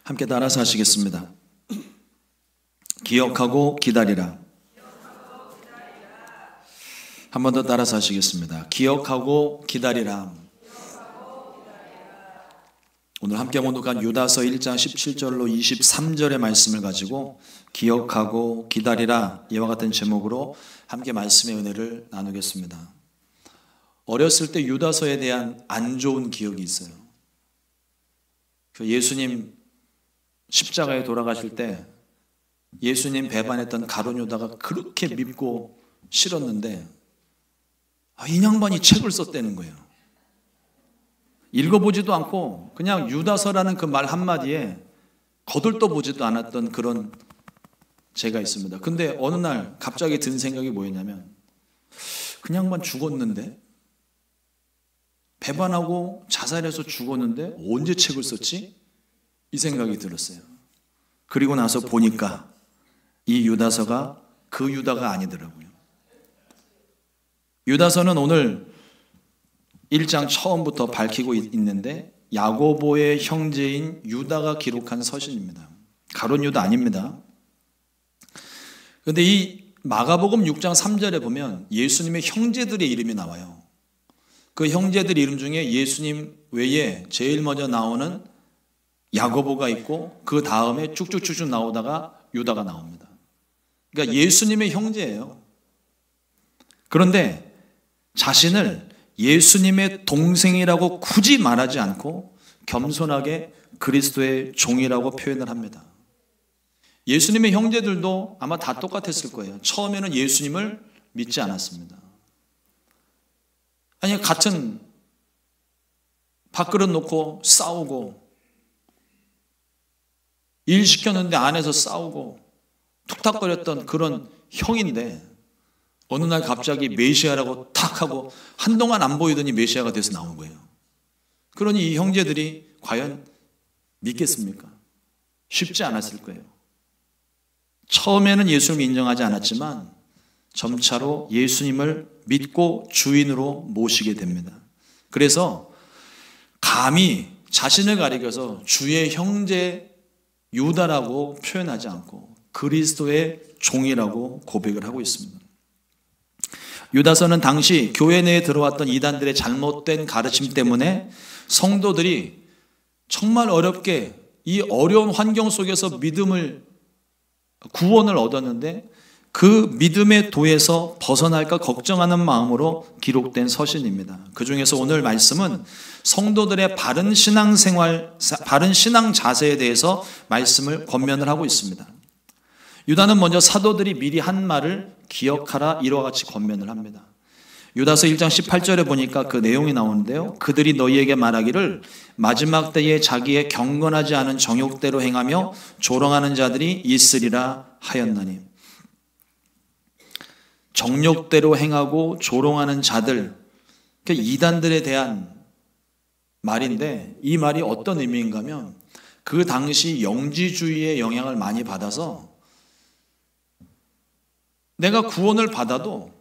함께 따라서 하시겠습니다. 기억하고 기다리라. 한 번 더 따라서 하시겠습니다. 기억하고 기다리라. 오늘 함께 봉독한 유다서 1장 17절로 23절의 말씀을 가지고 기억하고 기다리라 이와 같은 제목으로 함께 말씀의 은혜를 나누겠습니다. 어렸을 때 유다서에 대한 안 좋은 기억이 있어요. 예수님 십자가에 돌아가실 때 예수님 배반했던 가룟 유다가 그렇게 밉고 싫었는데 이 양반이 책을 썼다는 거예요. 읽어보지도 않고 그냥 유다서라는 그 말 한마디에 거들떠보지도 않았던 그런 제가 있습니다. 근데 어느 날 갑자기 든 생각이 뭐였냐면 그 양반 죽었는데 배반하고 자살해서 죽었는데 언제 책을 썼지? 이 생각이 들었어요. 그리고 나서 보니까 이 유다서가 그 유다가 아니더라고요. 유다서는 오늘 1장 처음부터 밝히고 있는데 야고보의 형제인 유다가 기록한 서신입니다. 가룟 유다 아닙니다. 그런데 이 마가복음 6장 3절에 보면 예수님의 형제들의 이름이 나와요. 그 형제들 이름 중에 예수님 외에 제일 먼저 나오는 야고보가 있고 그 다음에 쭉쭉쭉쭉 나오다가 유다가 나옵니다. 그러니까 예수님의 형제예요. 그런데 자신을 예수님의 동생이라고 굳이 말하지 않고 겸손하게 그리스도의 종이라고 표현을 합니다. 예수님의 형제들도 아마 다 똑같았을 거예요. 처음에는 예수님을 믿지 않았습니다. 아니, 같은 밥그릇 놓고 싸우고 일 시켰는데 안에서 싸우고 툭탁거렸던 그런 형인데 어느 날 갑자기 메시아라고 탁 하고 한동안 안 보이더니 메시아가 돼서 나온 거예요. 그러니 이 형제들이 과연 믿겠습니까? 쉽지 않았을 거예요. 처음에는 예수님을 인정하지 않았지만 점차로 예수님을 믿고 주인으로 모시게 됩니다. 그래서 감히 자신을 가리켜서 주의 형제 유다라고 표현하지 않고 그리스도의 종이라고 고백을 하고 있습니다. 유다서는 당시 교회 내에 들어왔던 이단들의 잘못된 가르침 때문에 성도들이 정말 어렵게 이 어려운 환경 속에서 구원을 얻었는데 그 믿음의 도에서 벗어날까 걱정하는 마음으로 기록된 서신입니다. 그 중에서 오늘 말씀은 성도들의 바른 신앙생활, 바른 신앙 자세에 대해서 말씀을 권면을 하고 있습니다. 유다는 먼저 사도들이 미리 한 말을 기억하라 이와 같이 권면을 합니다. 유다서 1장 18절에 보니까 그 내용이 나오는데요. 그들이 너희에게 말하기를 마지막 때에 자기의 경건하지 않은 정욕대로 행하며 조롱하는 자들이 있으리라 하였나니. 정욕대로 행하고 조롱하는 자들, 이단들에 대한 말인데 이 말이 어떤 의미인가 하면 그 당시 영지주의의 영향을 많이 받아서 내가 구원을 받아도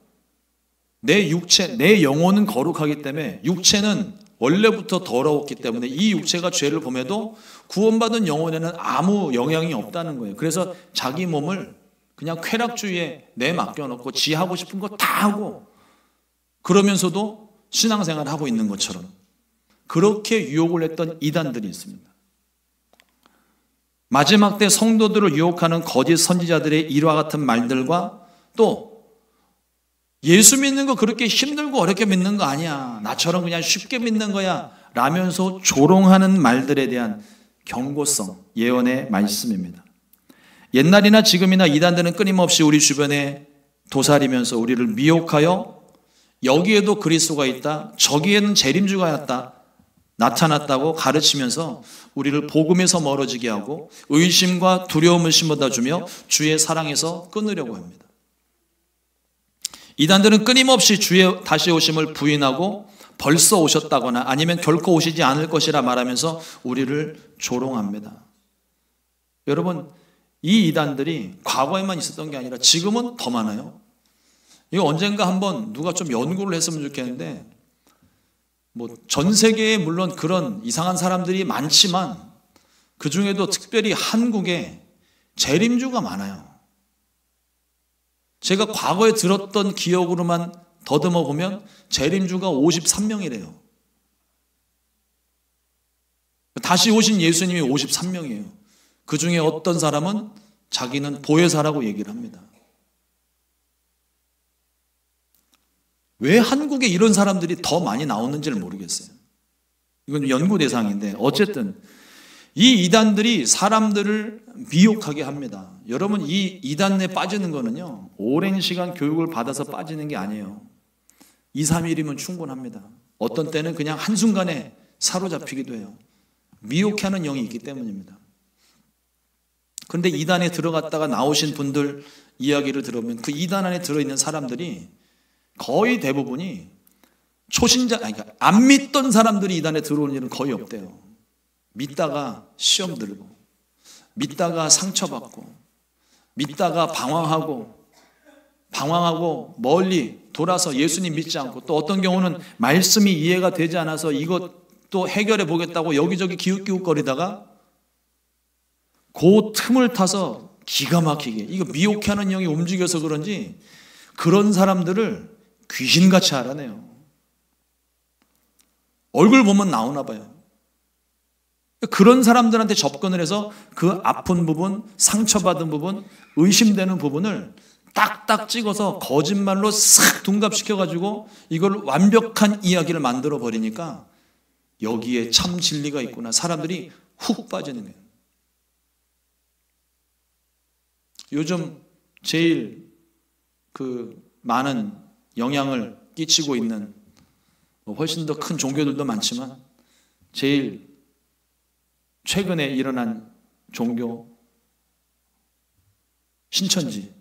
내 육체, 내 영혼은 거룩하기 때문에 육체는 원래부터 더러웠기 때문에 이 육체가 죄를 범해도 구원받은 영혼에는 아무 영향이 없다는 거예요. 그래서 자기 몸을 그냥 쾌락주의에 내맡겨놓고 지 하고 싶은 거 다 하고 그러면서도 신앙생활을 하고 있는 것처럼 그렇게 유혹을 했던 이단들이 있습니다. 마지막 때 성도들을 유혹하는 거짓 선지자들의 이와 같은 말들과 또 예수 믿는 거 그렇게 힘들고 어렵게 믿는 거 아니야. 나처럼 그냥 쉽게 믿는 거야. 라면서 조롱하는 말들에 대한 경고성, 예언의 말씀입니다. 옛날이나 지금이나 이단들은 끊임없이 우리 주변에 도사리면서 우리를 미혹하여 여기에도 그리스도가 있다, 저기에는 재림주가 나타났다고 가르치면서 우리를 복음에서 멀어지게 하고 의심과 두려움을 심어다 주며 주의 사랑에서 끊으려고 합니다. 이단들은 끊임없이 주의 다시 오심을 부인하고 벌써 오셨다거나 아니면 결코 오시지 않을 것이라 말하면서 우리를 조롱합니다. 여러분, 이 이단들이 과거에만 있었던 게 아니라 지금은 더 많아요. 이거 언젠가 한번 누가 좀 연구를 했으면 좋겠는데 전 세계에 물론 그런 이상한 사람들이 많지만 그 중에도 특별히 한국에 재림주가 많아요. 제가 과거에 들었던 기억으로만 더듬어 보면 재림주가 53명이래요. 다시 오신 예수님이 53명이에요. 그 중에 어떤 사람은 자기는 보혜사라고 얘기를 합니다. 왜 한국에 이런 사람들이 더 많이 나오는지를 모르겠어요. 이건 연구 대상인데 어쨌든 이 이단들이 사람들을 미혹하게 합니다. 여러분, 이 이단에 빠지는 거는요, 오랜 시간 교육을 받아서 빠지는 게 아니에요. 2, 3일이면 충분합니다. 어떤 때는 그냥 한순간에 사로잡히기도 해요. 미혹하는 영이 있기 때문입니다. 그런데 이단에 들어갔다가 나오신 분들 이야기를 들어보면 그 이단 안에 들어있는 사람들이 거의 대부분이 초신자, 그러니까 안 믿던 사람들이 이단에 들어오는 일은 거의 없대요. 믿다가 시험 들고, 믿다가 상처받고, 믿다가 방황하고 멀리 돌아서 예수님 믿지 않고, 또 어떤 경우는 말씀이 이해가 되지 않아서 이것도 해결해 보겠다고 여기저기 기웃기웃거리다가 그 틈을 타서 기가 막히게, 이거 미혹하는 영이 움직여서 그런지 그런 사람들을 귀신같이 알아내요. 얼굴 보면 나오나 봐요. 그런 사람들한테 접근을 해서 그 아픈 부분, 상처받은 부분, 의심되는 부분을 딱딱 찍어서 거짓말로 싹 둔갑시켜가지고 이걸 완벽한 이야기를 만들어 버리니까 여기에 참 진리가 있구나. 사람들이 훅 빠지는 거예요. 요즘 제일 많은 영향을 끼치고 있는, 훨씬 더 큰 종교들도 많지만 제일 최근에 일어난 종교, 신천지.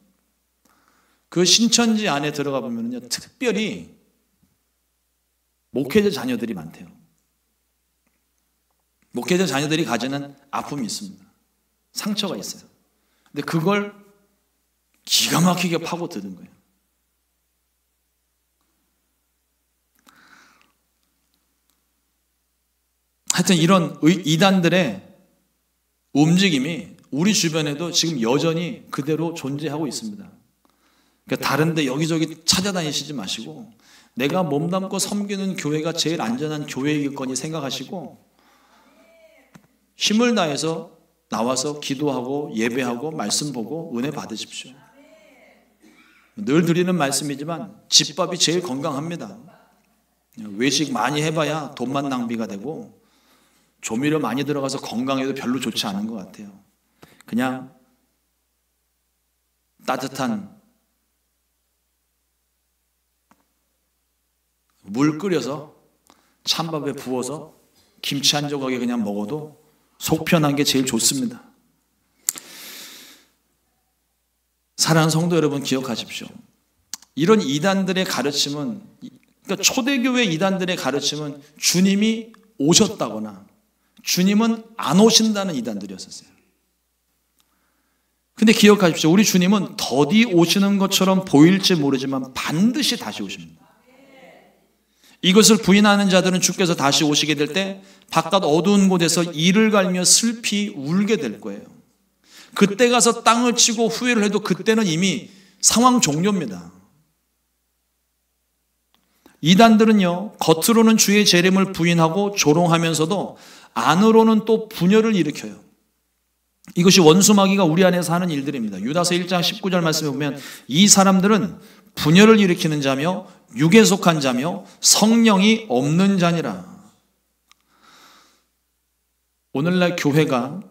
그 신천지 안에 들어가 보면요, 특별히 목회자 자녀들이 많대요. 목회자 자녀들이 가지는 아픔이 있습니다. 상처가 있어요. 근데 그걸 기가 막히게 파고드는 거예요. 하여튼 이런 이단들의 움직임이 우리 주변에도 지금 여전히 그대로 존재하고 있습니다. 그러니까 다른데 여기저기 찾아다니시지 마시고 내가 몸담고 섬기는 교회가 제일 안전한 교회이겠거니 생각하시고 힘을 다해서 나와서 기도하고 예배하고 말씀 보고 은혜 받으십시오. 늘 드리는 말씀이지만 집밥이 제일 건강합니다. 외식 많이 해봐야 돈만 낭비가 되고 조미료 많이 들어가서 건강에도 별로 좋지 않은 것 같아요. 그냥 따뜻한 물 끓여서 찬밥에 부어서 김치 한 조각에 그냥 먹어도 속 편한 게 제일 좋습니다. 사랑하는 성도 여러분, 기억하십시오. 이런 이단들의 가르침은, 그러니까 초대교회 이단들의 가르침은 주님이 오셨다거나 주님은 안 오신다는 이단들이었어요. 근데 기억하십시오. 우리 주님은 더디 오시는 것처럼 보일지 모르지만 반드시 다시 오십니다. 이것을 부인하는 자들은 주께서 다시 오시게 될 때 바깥 어두운 곳에서 이를 갈며 슬피 울게 될 거예요. 그때 가서 땅을 치고 후회를 해도 그때는 이미 상황 종료입니다. 이단들은요, 겉으로는 주의 재림을 부인하고 조롱하면서도 안으로는 또 분열을 일으켜요. 이것이 원수마귀가 우리 안에서 하는 일들입니다. 유다서 1장 19절 말씀에 보면 이 사람들은 분열을 일으키는 자며 육에 속한 자며 성령이 없는 자니라. 오늘날 교회가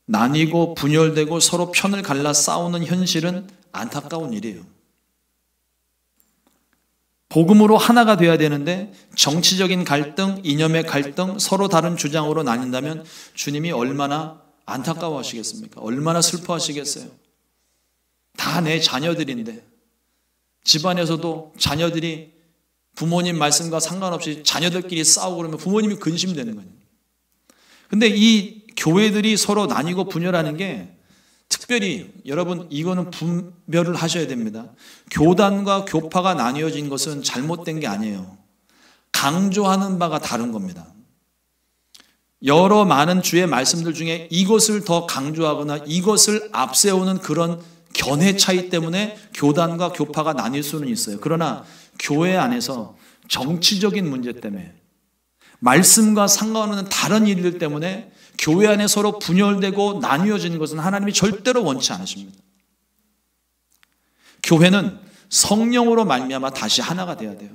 나뉘고 분열되고 서로 편을 갈라 싸우는 현실은 안타까운 일이에요. 복음으로 하나가 돼야 되는데 정치적인 갈등, 이념의 갈등, 서로 다른 주장으로 나뉜다면 주님이 얼마나 안타까워하시겠습니까? 얼마나 슬퍼하시겠어요? 다 내 자녀들인데, 집안에서도 자녀들이 부모님 말씀과 상관없이 자녀들끼리 싸우고 그러면 부모님이 근심되는 거예요. 근데 이 교회들이 서로 나뉘고 분열하는 게 특별히, 여러분, 이거는 분별을 하셔야 됩니다. 교단과 교파가 나뉘어진 것은 잘못된 게 아니에요. 강조하는 바가 다른 겁니다. 여러 많은 주의 말씀들 중에 이것을 더 강조하거나 이것을 앞세우는 그런 견해 차이 때문에 교단과 교파가 나뉠 수는 있어요. 그러나 교회 안에서 정치적인 문제 때문에 말씀과 상관없는 다른 일들 때문에 교회 안에 서로 분열되고 나뉘어지는 것은 하나님이 절대로 원치 않으십니다. 교회는 성령으로 말미암아 다시 하나가 돼야 돼요.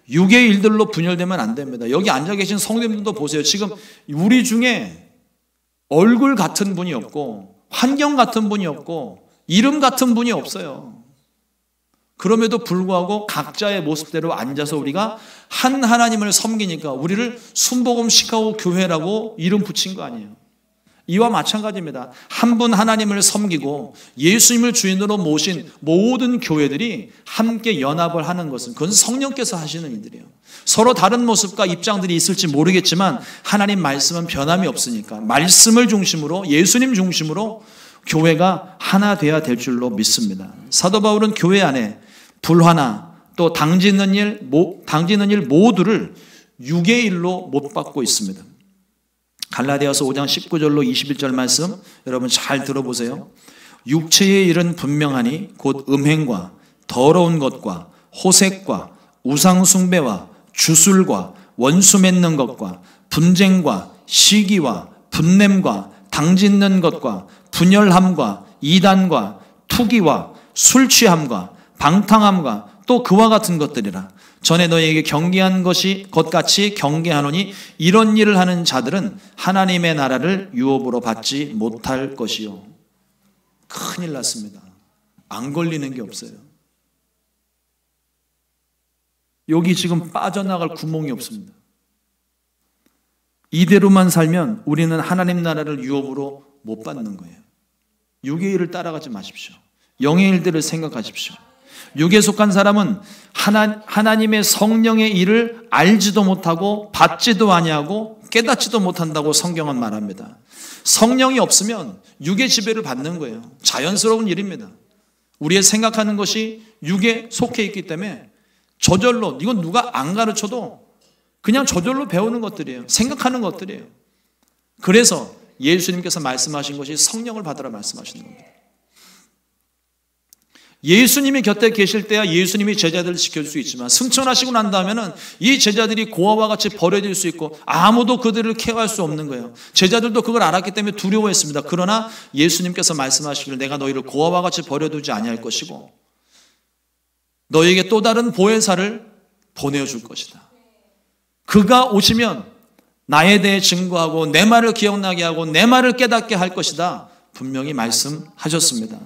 육의 일들로 분열되면 안 됩니다. 여기 앉아 계신 성도님들도 보세요. 지금 우리 중에 얼굴 같은 분이 없고 환경 같은 분이 없고 이름 같은 분이 없어요. 그럼에도 불구하고 각자의 모습대로 앉아서 우리가 한 하나님을 섬기니까 우리를 순복음 시카고 교회라고 이름 붙인 거 아니에요. 이와 마찬가지입니다. 한 분 하나님을 섬기고 예수님을 주인으로 모신 모든 교회들이 함께 연합을 하는 것은 그건 성령께서 하시는 일들이에요. 서로 다른 모습과 입장들이 있을지 모르겠지만 하나님 말씀은 변함이 없으니까 말씀을 중심으로 예수님 중심으로 교회가 하나 돼야 될 줄로 믿습니다. 사도 바울은 교회 안에 불화나 또 당짓는 일 모두를 육의 일로 못 받고 있습니다. 갈라디아서 5장 19절로 21절 말씀 여러분 잘 들어보세요. 육체의 일은 분명하니 곧 음행과 더러운 것과 호색과 우상숭배와 주술과 원수 맺는 것과 분쟁과 시기와 분냄과 당짓는 것과 분열함과 이단과 투기와 술 취함과 방탕함과 또 그와 같은 것들이라. 전에 너희에게 경계한 것 같이 경계하노니 이런 일을 하는 자들은 하나님의 나라를 유업으로 받지 못할 것이요. 큰일 났습니다. 안 걸리는 게 없어요. 여기 지금 빠져나갈 구멍이 없습니다. 이대로만 살면 우리는 하나님 나라를 유업으로 못 받는 거예요. 육의 일을 따라가지 마십시오. 영의 일들을 생각하십시오. 육에 속한 사람은 하나님의 성령의 일을 알지도 못하고 받지도 아니하고 깨닫지도 못한다고 성경은 말합니다. 성령이 없으면 육의 지배를 받는 거예요. 자연스러운 일입니다. 우리의 생각하는 것이 육에 속해 있기 때문에 저절로, 이건 누가 안 가르쳐도 그냥 저절로 배우는 것들이에요. 생각하는 것들이에요. 그래서 예수님께서 말씀하신 것이 성령을 받으라 말씀하시는 겁니다. 예수님이 곁에 계실 때야 예수님이 제자들을 지켜줄 수 있지만 승천하시고 난 다음에는 이 제자들이 고아와 같이 버려질 수 있고 아무도 그들을 케어할 수 없는 거예요. 제자들도 그걸 알았기 때문에 두려워했습니다. 그러나 예수님께서 말씀하시기를 내가 너희를 고아와 같이 버려두지 아니할 것이고 너희에게 또 다른 보혜사를 보내줄 것이다. 그가 오시면 나에 대해 증거하고 내 말을 기억나게 하고 내 말을 깨닫게 할 것이다. 분명히 말씀하셨습니다.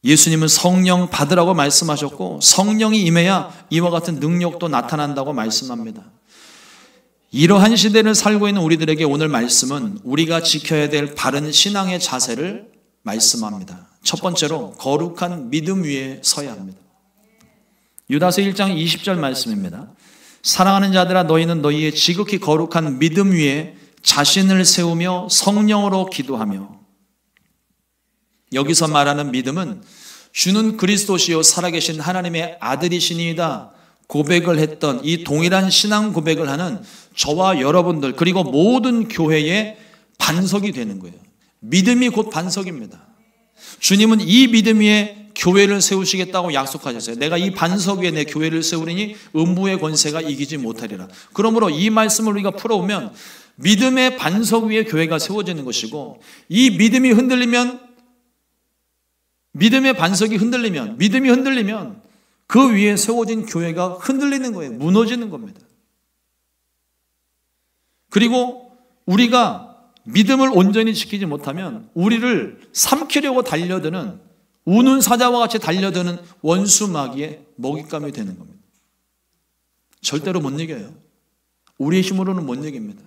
예수님은 성령 받으라고 말씀하셨고 성령이 임해야 이와 같은 능력도 나타난다고 말씀합니다. 이러한 시대를 살고 있는 우리들에게 오늘 말씀은 우리가 지켜야 될 바른 신앙의 자세를 말씀합니다. 첫 번째로 거룩한 믿음 위에 서야 합니다. 유다서 1장 20절 말씀입니다. 사랑하는 자들아 너희는 너희의 지극히 거룩한 믿음 위에 자신을 세우며 성령으로 기도하며. 여기서 말하는 믿음은 주는 그리스도시요 살아계신 하나님의 아들이시니이다 고백을 했던 이 동일한 신앙 고백을 하는 저와 여러분들 그리고 모든 교회의 반석이 되는 거예요. 믿음이 곧 반석입니다. 주님은 이 믿음 위에 교회를 세우시겠다고 약속하셨어요. 내가 이 반석 위에 내 교회를 세우리니 음부의 권세가 이기지 못하리라. 그러므로 이 말씀을 우리가 풀어오면 믿음의 반석 위에 교회가 세워지는 것이고 이 믿음이 흔들리면 믿음의 반석이 흔들리면 믿음이 흔들리면 그 위에 세워진 교회가 흔들리는 거예요. 무너지는 겁니다. 그리고 우리가 믿음을 온전히 지키지 못하면 우리를 삼키려고 달려드는 우는 사자와 같이 달려드는 원수 마귀의 먹잇감이 되는 겁니다. 절대로 못 이겨요. 우리의 힘으로는 못 이깁니다.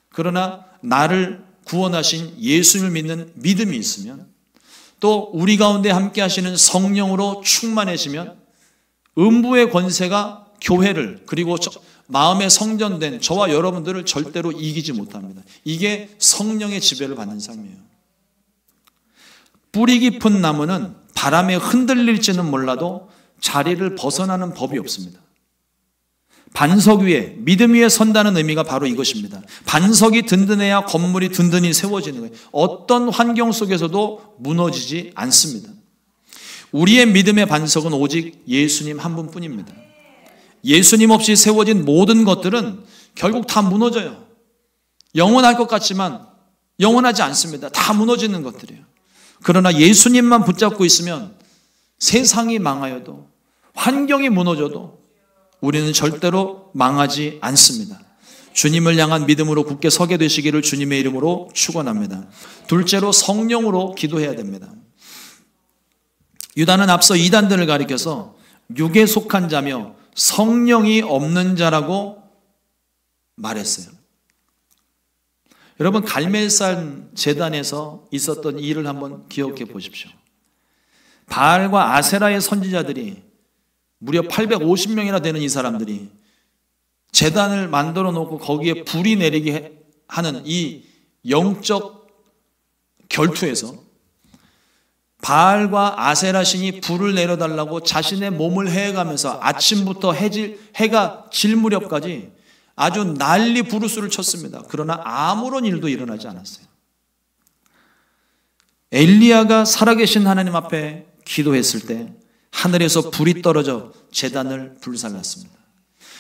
그러나 나를 구원하신 예수를 믿는 믿음이 있으면 또 우리 가운데 함께 하시는 성령으로 충만해지면 음부의 권세가 교회를 그리고 마음에 성전된 저와 여러분들을 절대로 이기지 못합니다. 이게 성령의 지배를 받는 삶이에요. 뿌리 깊은 나무는 바람에 흔들릴지는 몰라도 자리를 벗어나는 법이 없습니다. 반석 위에, 믿음 위에 선다는 의미가 바로 이것입니다. 반석이 든든해야 건물이 든든히 세워지는 거예요. 어떤 환경 속에서도 무너지지 않습니다. 우리의 믿음의 반석은 오직 예수님 한 분뿐입니다. 예수님 없이 세워진 모든 것들은 결국 다 무너져요. 영원할 것 같지만 영원하지 않습니다. 다 무너지는 것들이에요. 그러나 예수님만 붙잡고 있으면 세상이 망하여도, 환경이 무너져도 우리는 절대로 망하지 않습니다. 주님을 향한 믿음으로 굳게 서게 되시기를 주님의 이름으로 축원합니다. 둘째로 성령으로 기도해야 됩니다. 유다는 앞서 이단들을 가리켜서 육에 속한 자며 성령이 없는 자라고 말했어요. 여러분, 갈멜산 제단에서 있었던 일을 한번 기억해 보십시오. 바알과 아세라의 선지자들이 무려 850명이나 되는 이 사람들이 제단을 만들어 놓고 거기에 불이 내리게 하는 이 영적 결투에서 바알과 아세라 신이 불을 내려달라고 자신의 몸을 해가면서 아침부터 해가 질 무렵까지 아주 난리 부르스를 쳤습니다. 그러나 아무런 일도 일어나지 않았어요. 엘리야가 살아계신 하나님 앞에 기도했을 때 하늘에서 불이 떨어져 제단을 불살랐습니다.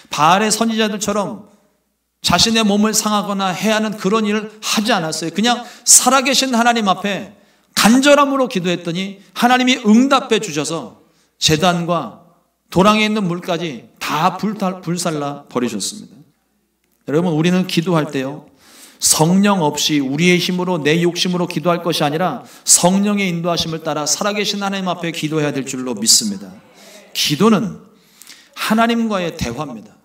바알의 선지자들처럼 자신의 몸을 상하거나 해야 하는 그런 일을 하지 않았어요. 그냥 살아계신 하나님 앞에 간절함으로 기도했더니 하나님이 응답해 주셔서 제단과 도랑에 있는 물까지 다 불살라 버리셨습니다. 여러분, 우리는 기도할 때요, 성령 없이 우리의 힘으로 내 욕심으로 기도할 것이 아니라 성령의 인도하심을 따라 살아계신 하나님 앞에 기도해야 될 줄로 믿습니다. 기도는 하나님과의 대화입니다.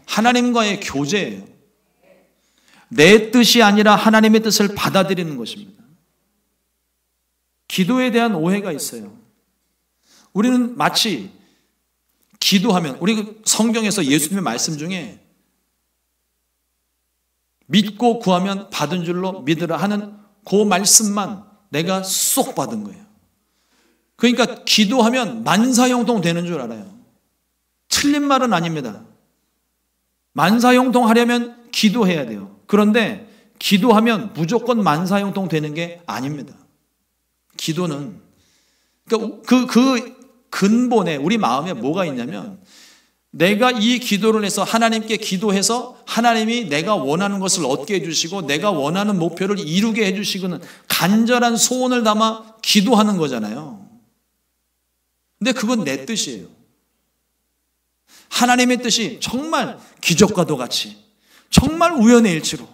하나님과의 교제예요. 내 뜻이 아니라 하나님의 뜻을 받아들이는 것입니다. 기도에 대한 오해가 있어요. 우리는 마치 기도하면, 우리 성경에서 예수님의 말씀 중에 믿고 구하면 받은 줄로 믿으라 하는 그 말씀만 내가 쏙 받은 거예요. 그러니까 기도하면 만사형통 되는 줄 알아요. 틀린 말은 아닙니다. 만사형통 하려면 기도해야 돼요. 그런데 기도하면 무조건 만사형통 되는 게 아닙니다. 기도는 그 근본에, 우리 마음에 뭐가 있냐면, 내가 이 기도를 해서 하나님께 기도해서 하나님이 내가 원하는 것을 얻게 해주시고 내가 원하는 목표를 이루게 해주시고는 간절한 소원을 담아 기도하는 거잖아요. 근데 그건 내 뜻이에요. 하나님의 뜻이 정말 기적과도 같이, 정말 우연의 일치로,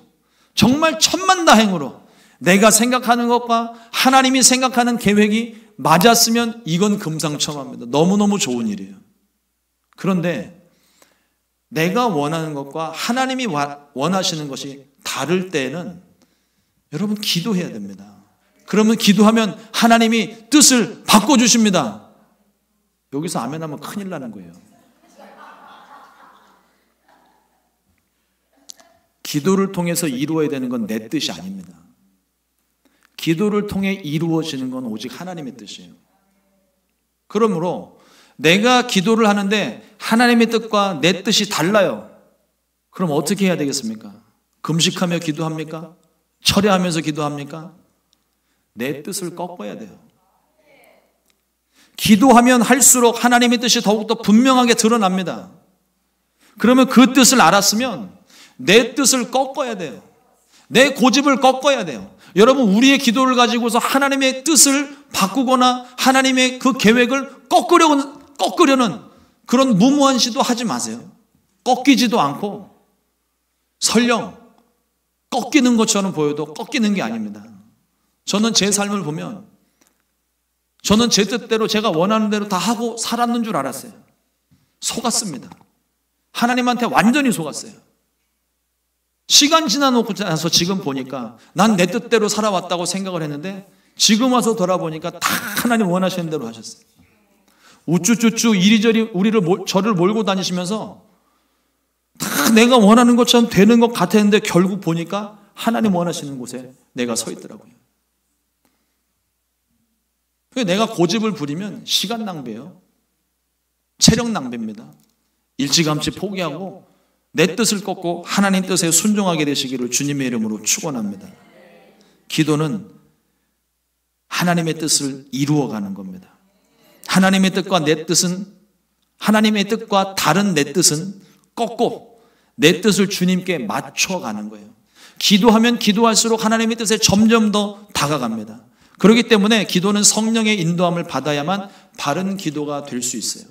정말 천만다행으로 내가 생각하는 것과 하나님이 생각하는 계획이 맞았으면 이건 금상첨화입니다. 너무너무 좋은 일이에요. 그런데 내가 원하는 것과 하나님이 원하시는 것이 다를 때에는 여러분 기도해야 됩니다. 그러면 기도하면 하나님이 뜻을 바꿔주십니다. 여기서 아멘 하면 큰일 나는 거예요. 기도를 통해서 이루어야 되는 건 내 뜻이 아닙니다. 기도를 통해 이루어지는 건 오직 하나님의 뜻이에요. 그러므로 내가 기도를 하는데 하나님의 뜻과 내 뜻이 달라요. 그럼 어떻게 해야 되겠습니까? 금식하며 기도합니까? 철야하면서 기도합니까? 내 뜻을 꺾어야 돼요. 기도하면 할수록 하나님의 뜻이 더욱더 분명하게 드러납니다. 그러면 그 뜻을 알았으면 내 뜻을 꺾어야 돼요. 내 고집을 꺾어야 돼요. 여러분, 우리의 기도를 가지고서 하나님의 뜻을 바꾸거나 하나님의 그 계획을 꺾으려는 그런 무모한 시도 하지 마세요. 꺾이지도 않고 설령 꺾이는 것처럼 보여도 꺾이는 게 아닙니다. 저는 제 삶을 보면 저는 제 뜻대로 제가 원하는 대로 다 하고 살았는 줄 알았어요. 속았습니다. 하나님한테 완전히 속았어요. 시간 지나놓고 나서 지금 보니까 난 내 뜻대로 살아왔다고 생각을 했는데 지금 와서 돌아보니까 다 하나님 원하시는 대로 하셨어요. 우쭈쭈쭈 이리저리 저를 몰고 다니시면서 다 내가 원하는 것처럼 되는 것 같았는데 결국 보니까 하나님 원하시는 곳에 내가 서 있더라고요. 내가 고집을 부리면 시간 낭비예요. 체력 낭비입니다. 일찌감치 포기하고 내 뜻을 꺾고 하나님 뜻에 순종하게 되시기를 주님의 이름으로 축원합니다. 기도는 하나님의 뜻을 이루어가는 겁니다. 하나님의 뜻과 내 뜻은, 하나님의 뜻과 다른 내 뜻은 꺾고 내 뜻을 주님께 맞춰가는 거예요. 기도하면 기도할수록 하나님의 뜻에 점점 더 다가갑니다. 그렇기 때문에 기도는 성령의 인도함을 받아야만 바른 기도가 될 수 있어요.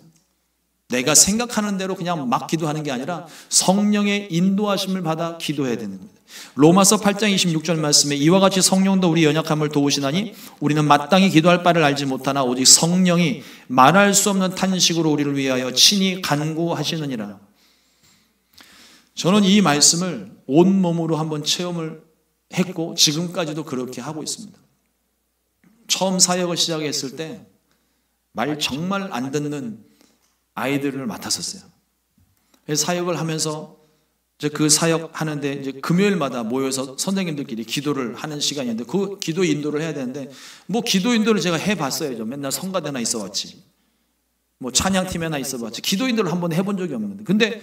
내가 생각하는 대로 그냥 막 기도하는 게 아니라 성령의 인도하심을 받아 기도해야 되는 겁니다. 로마서 8장 26절 말씀에 이와 같이 성령도 우리 연약함을 도우시나니 우리는 마땅히 기도할 바를 알지 못하나 오직 성령이 말할 수 없는 탄식으로 우리를 위하여 친히 간구하시느니라. 저는 이 말씀을 온몸으로 한번 체험을 했고 지금까지도 그렇게 하고 있습니다. 처음 사역을 시작했을 때 말 정말 안 듣는 아이들을 맡았었어요. 사역을 하면서 이제 그 사역 하는데 이제 금요일마다 모여서 선생님들끼리 기도를 하는 시간인데 그 기도 인도를 해야 되는데 뭐 기도 인도를 제가 해봤어요. 맨날 성가대나 있어봤지. 뭐 찬양팀에나 있어봤지. 기도 인도를 한번 해본 적이 없는데. 근데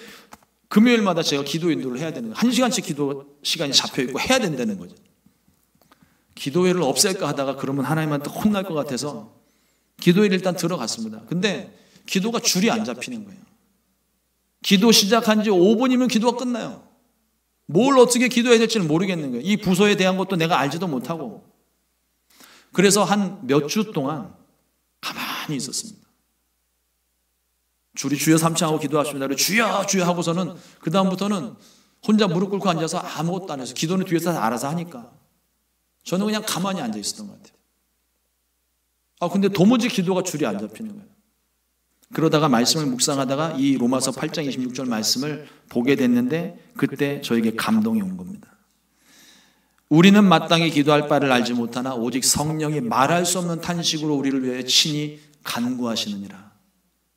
금요일마다 제가 기도 인도를 해야 되는 거예요. 1시간씩 기도 시간이 잡혀있고 해야 된다는 거죠. 기도회를 없앨까 하다가 그러면 하나님한테 혼날 것 같아서 기도회를 일단 들어갔습니다. 근데 기도가 줄이 안 잡히는 거예요. 기도 시작한 지 5분이면 기도가 끝나요. 뭘 어떻게 기도해야 될지는 모르겠는 거예요. 이 부서에 대한 것도 내가 알지도 못하고. 그래서 한 몇 주 동안 가만히 있었습니다. 줄이 주여 삼창하고 기도하십니다. 주여 주여 하고서는 그 다음부터는 혼자 무릎 꿇고 앉아서 아무것도 안 해서 기도는 뒤에서 알아서 하니까 저는 그냥 가만히 앉아 있었던 것 같아요. 근데 도무지 기도가 줄이 안 잡히는 거예요. 그러다가 말씀을 묵상하다가 이 로마서 8장 26절 말씀을 보게 됐는데 그때 저에게 감동이 온 겁니다. 우리는 마땅히 기도할 바를 알지 못하나 오직 성령이 말할 수 없는 탄식으로 우리를 위해 친히 간구하시느니라.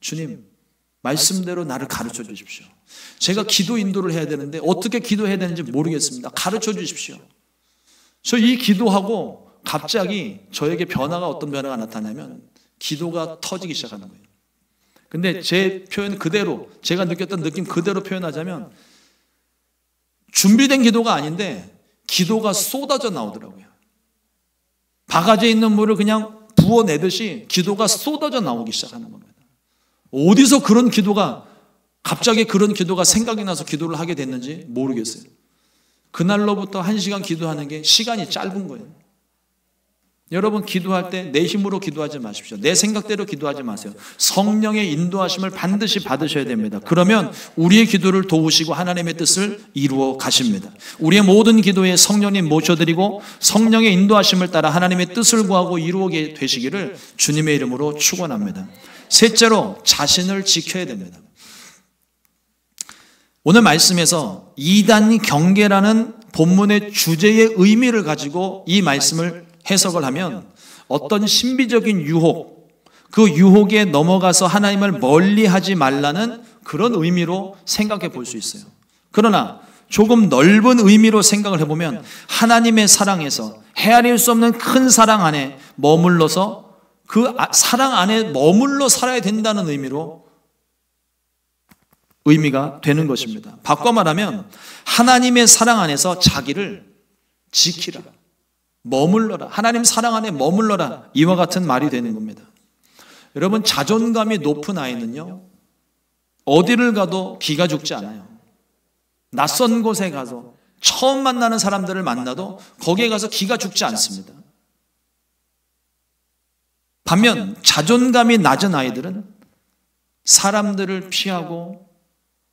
주님, 말씀대로 나를 가르쳐 주십시오. 제가 기도 인도를 해야 되는데 어떻게 기도해야 되는지 모르겠습니다. 가르쳐 주십시오. 저 이 기도하고 갑자기 저에게 변화가 어떤 변화가 나타나면 기도가 터지기 시작하는 거예요. 근데 제 표현 그대로 제가 느꼈던 느낌 그대로 표현하자면 준비된 기도가 아닌데 기도가 쏟아져 나오더라고요. 바가지에 있는 물을 그냥 부어내듯이 기도가 쏟아져 나오기 시작하는 겁니다. 어디서 그런 기도가 갑자기 그런 기도가 생각이 나서 기도를 하게 됐는지 모르겠어요. 그날로부터 1시간 기도하는 게 시간이 짧은 거예요. 여러분 기도할 때 내 힘으로 기도하지 마십시오. 내 생각대로 기도하지 마세요. 성령의 인도하심을 반드시 받으셔야 됩니다. 그러면 우리의 기도를 도우시고 하나님의 뜻을 이루어 가십니다. 우리의 모든 기도에 성령님 모셔드리고 성령의 인도하심을 따라 하나님의 뜻을 구하고 이루게 되시기를 주님의 이름으로 축원합니다. 셋째로 자신을 지켜야 됩니다. 오늘 말씀에서 이단 경계라는 본문의 주제의 의미를 가지고 이 말씀을 해석을 하면 어떤 신비적인 유혹, 그 유혹에 넘어가서 하나님을 멀리하지 말라는 그런 의미로 생각해 볼 수 있어요. 그러나 조금 넓은 의미로 생각을 해보면 하나님의 사랑에서 헤아릴 수 없는 큰 사랑 안에 머물러서 그 사랑 안에 머물러 살아야 된다는 의미가 되는 것입니다. 바꿔 말하면 하나님의 사랑 안에서 자기를 지키라. 머물러라. 하나님 사랑 안에 머물러라. 이와 같은 말이 되는 겁니다. 여러분 자존감이 높은 아이는요. 어디를 가도 기가 죽지 않아요. 낯선 곳에 가서 처음 만나는 사람들을 만나도 거기에 가서 기가 죽지 않습니다. 반면 자존감이 낮은 아이들은 사람들을 피하고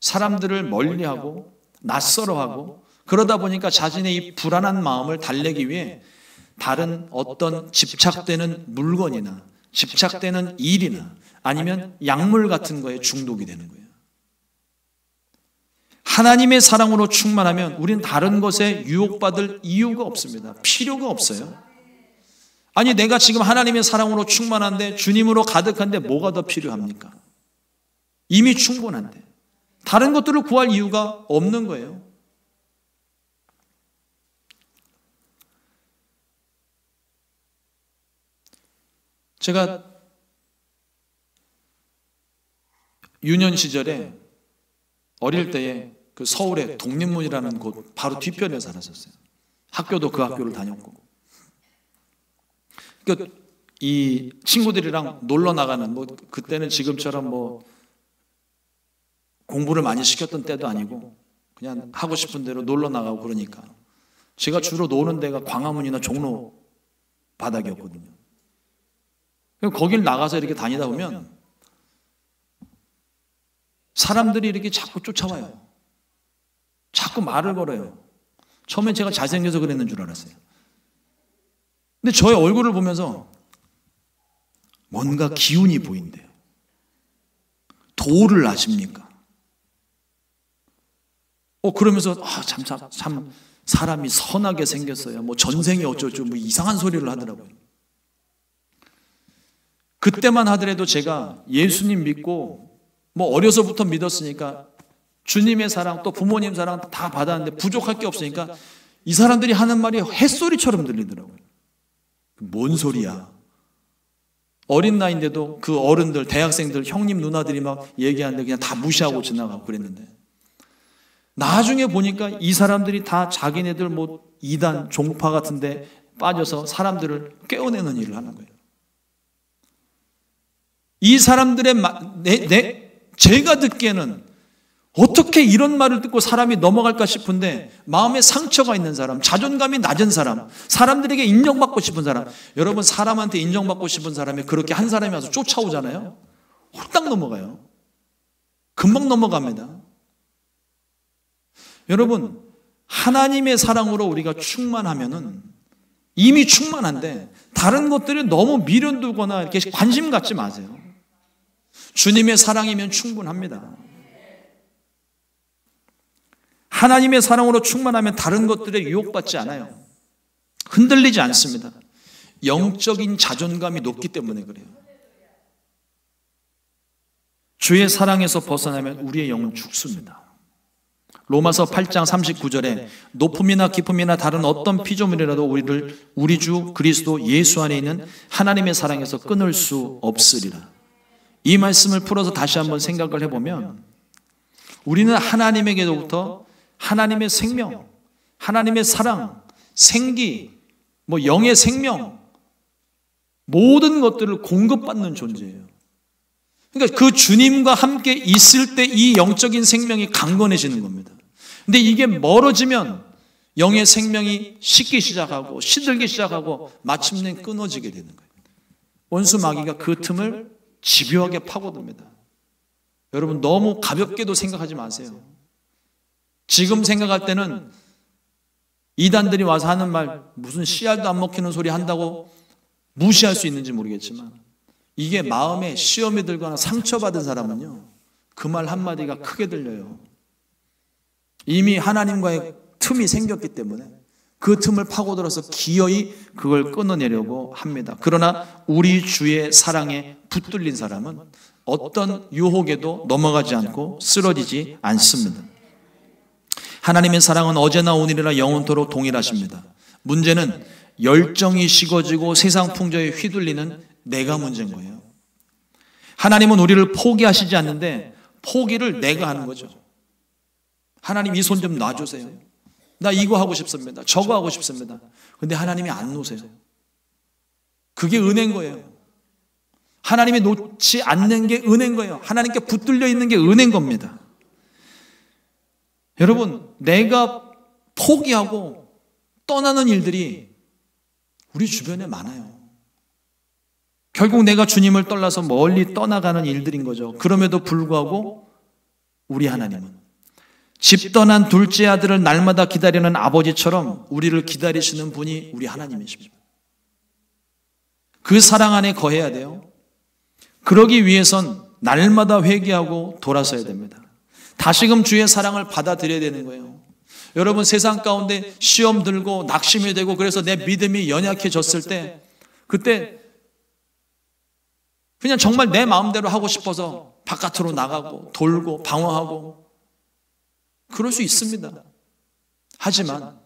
사람들을 멀리하고 낯설어하고 그러다 보니까 자신의 이 불안한 마음을 달래기 위해 다른 어떤 집착되는 물건이나 집착되는 일이나 아니면 약물 같은 거에 중독이 되는 거예요. 하나님의 사랑으로 충만하면 우리는 다른 것에 유혹받을 이유가 없습니다. 필요가 없어요. 아니 내가 지금 하나님의 사랑으로 충만한데 주님으로 가득한데 뭐가 더 필요합니까? 이미 충분한데 다른 것들을 구할 이유가 없는 거예요. 제가 유년 시절에 어릴 때에 그 서울의 독립문이라는 곳 바로 뒤편에 살았었어요. 학교도 그 학교를 다녔고. 그러니까 이 친구들이랑 놀러 나가는, 뭐 그때는 지금처럼 뭐 공부를 많이 시켰던 때도 아니고 그냥 하고 싶은 대로 놀러 나가고 그러니까 제가 주로 노는 데가 광화문이나 종로 바닥이었거든요. 거길 나가서 이렇게 다니다 보면 사람들이 이렇게 자꾸 쫓아와요. 자꾸 말을 걸어요. 처음엔 제가 잘생겨서 그랬는 줄 알았어요. 근데 저의 얼굴을 보면서 뭔가 기운이 보인대요. 도를 아십니까? 그러면서 참 사람이 선하게 생겼어요. 뭐 전생이 어쩌고 뭐 이상한 소리를 하더라고요. 그때만 하더라도 제가 예수님 믿고 뭐 어려서부터 믿었으니까 주님의 사랑 또 부모님 사랑 다 받았는데 부족할 게 없으니까 이 사람들이 하는 말이 햇소리처럼 들리더라고요. 뭔 소리야? 어린 나이인데도 그 어른들, 대학생들, 형님, 누나들이 막 얘기하는데 그냥 다 무시하고 지나가고 그랬는데 나중에 보니까 이 사람들이 다 자기네들 뭐 이단, 종파 같은데 빠져서 사람들을 깨어내는 일을 하는 거예요. 이 사람들의 제가 듣기에는 어떻게 이런 말을 듣고 사람이 넘어갈까 싶은데 마음에 상처가 있는 사람, 자존감이 낮은 사람, 사람들에게 인정받고 싶은 사람, 여러분 사람한테 인정받고 싶은 사람이 그렇게 한 사람이 와서 쫓아오잖아요. 홀딱 넘어가요. 금방 넘어갑니다. 여러분 하나님의 사랑으로 우리가 충만하면은 이미 충만한데 다른 것들이 너무 미련두거나 이렇게 관심 갖지 마세요. 주님의 사랑이면 충분합니다. 하나님의 사랑으로 충만하면 다른 것들에 유혹받지 않아요. 흔들리지 않습니다. 영적인 자존감이 높기 때문에 그래요. 주의 사랑에서 벗어나면 우리의 영은 죽습니다. 로마서 8장 39절에 높음이나 깊음이나 다른 어떤 피조물이라도 우리 주 그리스도 예수 안에 있는 하나님의 사랑에서 끊을 수 없으리라. 이 말씀을 풀어서 다시 한번 생각을 해보면 우리는 하나님에게로부터 하나님의 생명, 하나님의 사랑, 생기, 뭐 영의 생명, 모든 것들을 공급받는 존재예요. 그러니까 그 주님과 함께 있을 때 이 영적인 생명이 강건해지는 겁니다. 근데 이게 멀어지면 영의 생명이 식기 시작하고 시들기 시작하고 마침내 끊어지게 되는 거예요. 원수 마귀가 그 틈을 집요하게 파고듭니다. 여러분 너무 가볍게도 생각하지 마세요. 지금 생각할 때는 이단들이 와서 하는 말 무슨 씨알도 안 먹히는 소리 한다고 무시할 수 있는지 모르겠지만 이게 마음에 시험이 들거나 상처받은 사람은요 그 말 한마디가 크게 들려요. 이미 하나님과의 틈이 생겼기 때문에 그 틈을 파고들어서 기어이 그걸 끊어내려고 합니다. 그러나 우리 주의 사랑에 붙들린 사람은 어떤 유혹에도 넘어가지 않고 쓰러지지 않습니다. 하나님의 사랑은 어제나 오늘이나 영원토록 동일하십니다. 문제는 열정이 식어지고 세상 풍조에 휘둘리는 내가 문제인 거예요. 하나님은 우리를 포기하시지 않는데 포기를 내가 하는 거죠. 하나님 이 손 좀 놔주세요. 나 이거 하고 싶습니다. 저거 하고 싶습니다. 근데 하나님이 안 놓으세요. 그게 은혜인 거예요. 하나님이 놓지 않는 게 은혜인 거예요. 하나님께 붙들려 있는 게 은혜인 겁니다. 여러분, 내가 포기하고 떠나는 일들이 우리 주변에 많아요. 결국 내가 주님을 떠나서 멀리 떠나가는 일들인 거죠. 그럼에도 불구하고 우리 하나님은 집 떠난 둘째 아들을 날마다 기다리는 아버지처럼 우리를 기다리시는 분이 우리 하나님이십니다. 그 사랑 안에 거해야 돼요. 그러기 위해선 날마다 회개하고 돌아서야 됩니다. 다시금 주의 사랑을 받아들여야 되는 거예요. 여러분 세상 가운데 시험 들고 낙심이 되고 그래서 내 믿음이 연약해졌을 때 그때 그냥 정말 내 마음대로 하고 싶어서 바깥으로 나가고 돌고 방황하고 그럴 수 있습니다. 하지만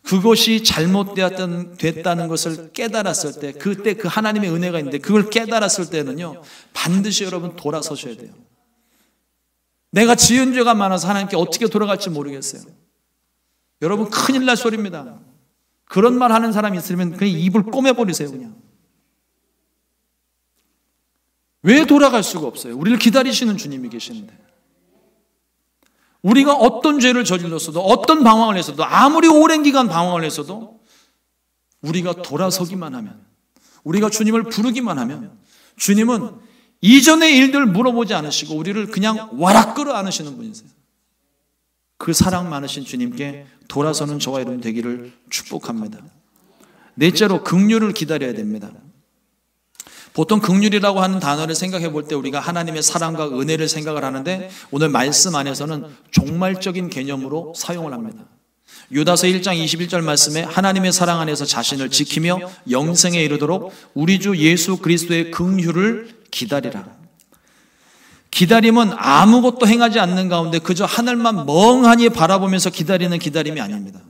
그것이 잘못됐다는 것을 깨달았을 때 그때 그 하나님의 은혜가 있는데 그걸 깨달았을 때는요 반드시 여러분 돌아서셔야 돼요. 내가 지은 죄가 많아서 하나님께 어떻게 돌아갈지 모르겠어요. 여러분, 큰일 날 소리입니다. 그런 말 하는 사람이 있으면 그냥 입을 꼬매버리세요. 그냥. 왜 돌아갈 수가 없어요? 우리를 기다리시는 주님이 계시는데. 우리가 어떤 죄를 저질렀어도, 어떤 방황을 했어도, 아무리 오랜 기간 방황을 했어도 우리가 돌아서기만 하면, 우리가 주님을 부르기만 하면 주님은 이전의 일들 물어보지 않으시고 우리를 그냥 와락 끌어 안으시는 분이세요. 그 사랑 많으신 주님께 돌아서는 저와 여러분 되기를 축복합니다. 넷째로, 긍휼을 기다려야 됩니다. 보통 긍휼이라고 하는 단어를 생각해 볼 때 우리가 하나님의 사랑과 은혜를 생각을 하는데, 오늘 말씀 안에서는 종말적인 개념으로 사용을 합니다. 유다서 1장 21절 말씀에 하나님의 사랑 안에서 자신을 지키며 영생에 이르도록 우리 주 예수 그리스도의 긍휼을 기다리라. 기다림은 아무것도 행하지 않는 가운데 그저 하늘만 멍하니 바라보면서 기다리는 기다림이 아닙니다.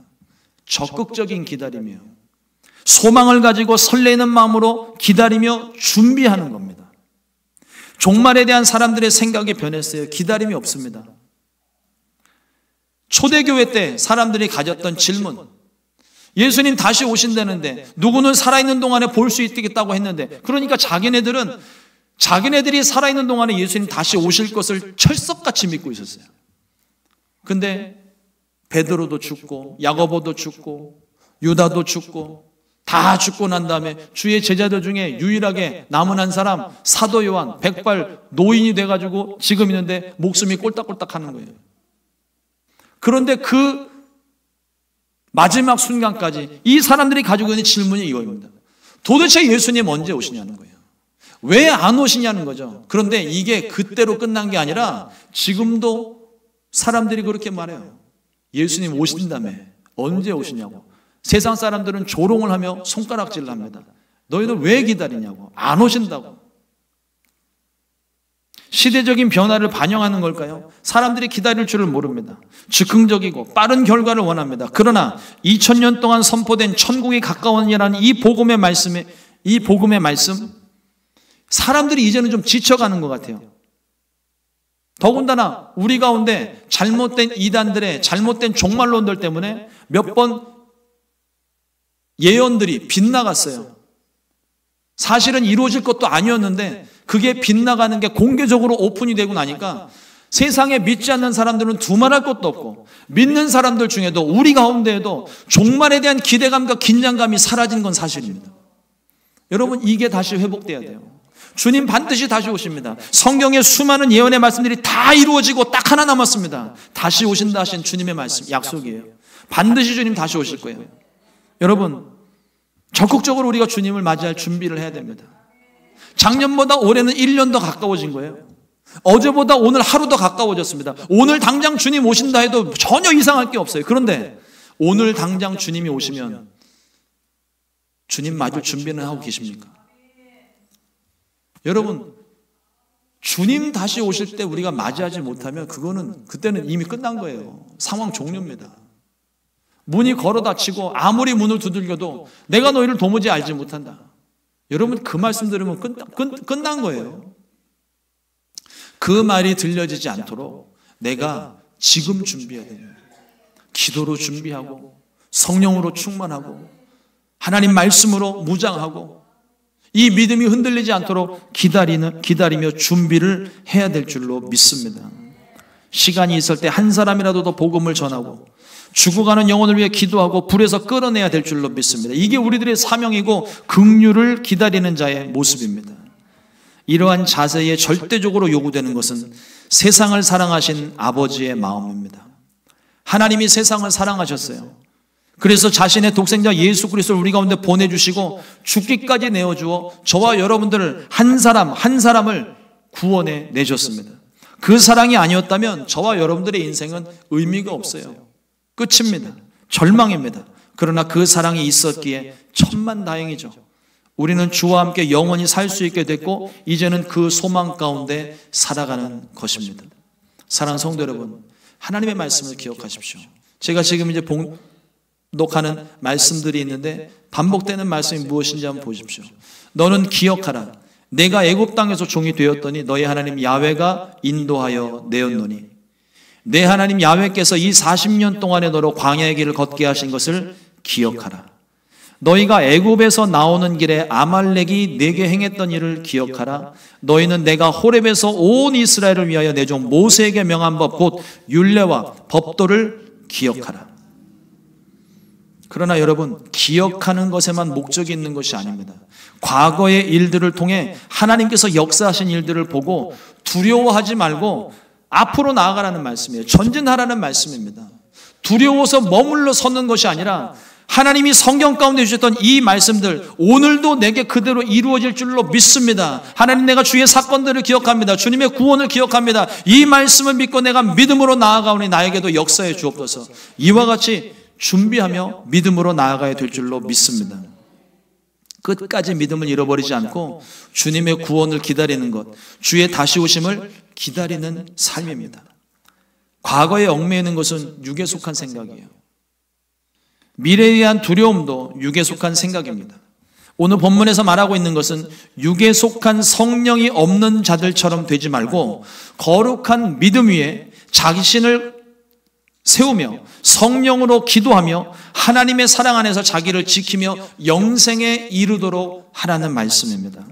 적극적인 기다림이에요. 소망을 가지고 설레는 마음으로 기다리며 준비하는 겁니다. 종말에 대한 사람들의 생각이 변했어요. 기다림이 없습니다. 초대교회 때 사람들이 가졌던 질문, 예수님 다시 오신다는데 누구는 살아있는 동안에 볼 수 있겠다고 했는데, 그러니까 자기네들이 살아있는 동안에 예수님 다시 오실 것을 철석같이 믿고 있었어요. 근데 베드로도 죽고 야고보도 죽고 유다도 죽고 다 죽고 난 다음에 주의 제자들 중에 유일하게 남은 한 사람 사도 요한, 백발 노인이 돼가지고 지금 있는데 목숨이 꼴딱꼴딱 하는 거예요. 그런데 그 마지막 순간까지 이 사람들이 가지고 있는 질문이 이거입니다. 도대체 예수님 언제 오시냐는 거예요. 왜 안 오시냐는 거죠. 그런데 이게 그때로 끝난 게 아니라 지금도 사람들이 그렇게 말해요. 예수님 오신다며, 언제 오시냐고. 세상 사람들은 조롱을 하며 손가락질을 합니다. 너희들 왜 기다리냐고. 안 오신다고. 시대적인 변화를 반영하는 걸까요? 사람들이 기다릴 줄을 모릅니다. 즉흥적이고 빠른 결과를 원합니다. 그러나 2000년 동안 선포된 천국이 가까웠냐라는 이 복음의 말씀, 사람들이 이제는 좀 지쳐가는 것 같아요. 더군다나 우리 가운데 잘못된 이단들의 잘못된 종말론들 때문에 몇 번 예언들이 빗나갔어요. 사실은 이루어질 것도 아니었는데 그게 빗나가는 게 공개적으로 오픈이 되고 나니까 세상에 믿지 않는 사람들은 두말할 것도 없고, 믿는 사람들 중에도 우리 가운데에도 종말에 대한 기대감과 긴장감이 사라진 건 사실입니다. 여러분, 이게 다시 회복돼야 돼요. 주님 반드시 다시 오십니다. 성경의 수많은 예언의 말씀들이 다 이루어지고 딱 하나 남았습니다. 다시 오신다 하신 주님의 말씀, 약속이에요. 반드시 주님 다시 오실 거예요. 여러분, 적극적으로 우리가 주님을 맞이할 준비를 해야 됩니다. 작년보다 올해는 1년 더 가까워진 거예요. 어제보다 오늘 하루 더 가까워졌습니다. 오늘 당장 주님 오신다 해도 전혀 이상할 게 없어요. 그런데 오늘 당장 주님이 오시면 주님 맞을 준비는 하고 계십니까? 여러분, 주님 다시 오실 때 우리가 맞이하지 못하면 그때는 이미 끝난 거예요. 상황 종료입니다. 문이 걸어 닫히고 아무리 문을 두들겨도 내가 너희를 도무지 알지 못한다. 여러분, 그 말씀 들으면 끝난 거예요. 그 말이 들려지지 않도록 내가 지금 준비해야 돼요. 기도로 준비하고 성령으로 충만하고 하나님 말씀으로 무장하고 이 믿음이 흔들리지 않도록 기다리며 준비를 해야 될 줄로 믿습니다. 시간이 있을 때 한 사람이라도 더 복음을 전하고 죽어가는 영혼을 위해 기도하고 불에서 끌어내야 될 줄로 믿습니다. 이게 우리들의 사명이고 긍휼을 기다리는 자의 모습입니다. 이러한 자세에 절대적으로 요구되는 것은 세상을 사랑하신 아버지의 마음입니다. 하나님이 세상을 사랑하셨어요. 그래서 자신의 독생자 예수 그리스도를 우리 가운데 보내주시고 죽기까지 내어주어 저와 여러분들을 한 사람을 구원해 내셨습니다. 그 사랑이 아니었다면 저와 여러분들의 인생은 의미가 없어요. 끝입니다. 절망입니다. 그러나 그 사랑이 있었기에 천만다행이죠. 우리는 주와 함께 영원히 살 수 있게 됐고 이제는 그 소망 가운데 살아가는 것입니다. 사랑하는 성도 여러분, 하나님의 말씀을 기억하십시오. 제가 지금 이제 봉독하는 말씀들이 있는데 반복되는 말씀이 무엇인지 한번 보십시오. 너는 기억하라. 내가 애굽 땅에서 종이 되었더니 너희 하나님 야훼가 인도하여 내었노니 내 하나님 야훼께서 이 40년 동안에 너로 광야의 길을 걷게 하신 것을 기억하라. 너희가 애굽에서 나오는 길에 아말렉이 내게 행했던 일을 기억하라. 너희는 내가 호렙에서 온 이스라엘을 위하여 내 종 모세에게 명한 법 곧 율례와 법도를 기억하라. 그러나 여러분, 기억하는 것에만 목적이 있는 것이 아닙니다. 과거의 일들을 통해 하나님께서 역사하신 일들을 보고 두려워하지 말고 앞으로 나아가라는 말씀이에요. 전진하라는 말씀입니다. 두려워서 머물러 서는 것이 아니라 하나님이 성경 가운데 주셨던 이 말씀들, 오늘도 내게 그대로 이루어질 줄로 믿습니다. 하나님, 내가 주의 사건들을 기억합니다. 주님의 구원을 기억합니다. 이 말씀을 믿고 내가 믿음으로 나아가오니 나에게도 역사해 주옵소서. 이와 같이 준비하며 믿음으로 나아가야 될 줄로 믿습니다. 끝까지 믿음을 잃어버리지 않고 주님의 구원을 기다리는 것, 주의 다시 오심을 기다리는 삶입니다. 과거에 얽매이는 것은 육에 속한 생각이에요. 미래에 대한 두려움도 육에 속한 생각입니다. 오늘 본문에서 말하고 있는 것은 육에 속한 성령이 없는 자들처럼 되지 말고 거룩한 믿음 위에 자신을 세우며 성령으로 기도하며 하나님의 사랑 안에서 자기를 지키며 영생에 이르도록 하라는 말씀입니다.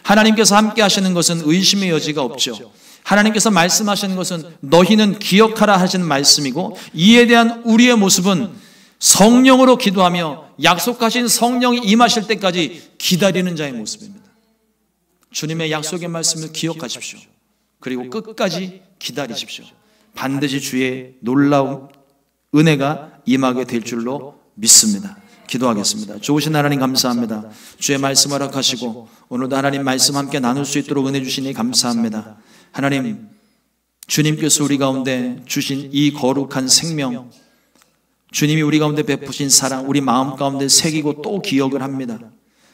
하나님께서 함께 하시는 것은 의심의 여지가 없죠. 하나님께서 말씀하시는 것은 너희는 기억하라 하시는 말씀이고, 이에 대한 우리의 모습은 성령으로 기도하며 약속하신 성령이 임하실 때까지 기다리는 자의 모습입니다. 주님의 약속의 말씀을 기억하십시오. 그리고 끝까지 기다리십시오. 반드시 주의 놀라운 은혜가 임하게 될 줄로 믿습니다. 기도하겠습니다. 좋으신 하나님 감사합니다. 주의 말씀 허락하시고 오늘도 하나님 말씀 함께 나눌 수 있도록 은혜 주시니 감사합니다. 하나님, 주님께서 우리 가운데 주신 이 거룩한 생명, 주님이 우리 가운데 베푸신 사랑, 우리 마음 가운데 새기고 또 기억을 합니다.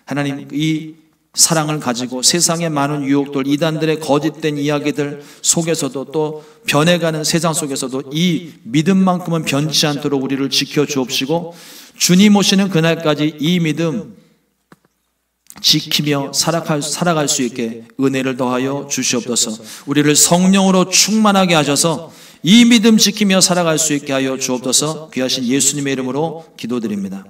하나님, 이 사랑을 가지고 세상의 많은 유혹들, 이단들의 거짓된 이야기들 속에서도 또 변해가는 세상 속에서도 이 믿음만큼은 변치 않도록 우리를 지켜주옵시고, 주님 오시는 그날까지 이 믿음 지키며 살아갈 수 있게 은혜를 더하여 주시옵소서. 우리를 성령으로 충만하게 하셔서 이 믿음 지키며 살아갈 수 있게 하여 주옵소서. 귀하신 예수님의 이름으로 기도드립니다.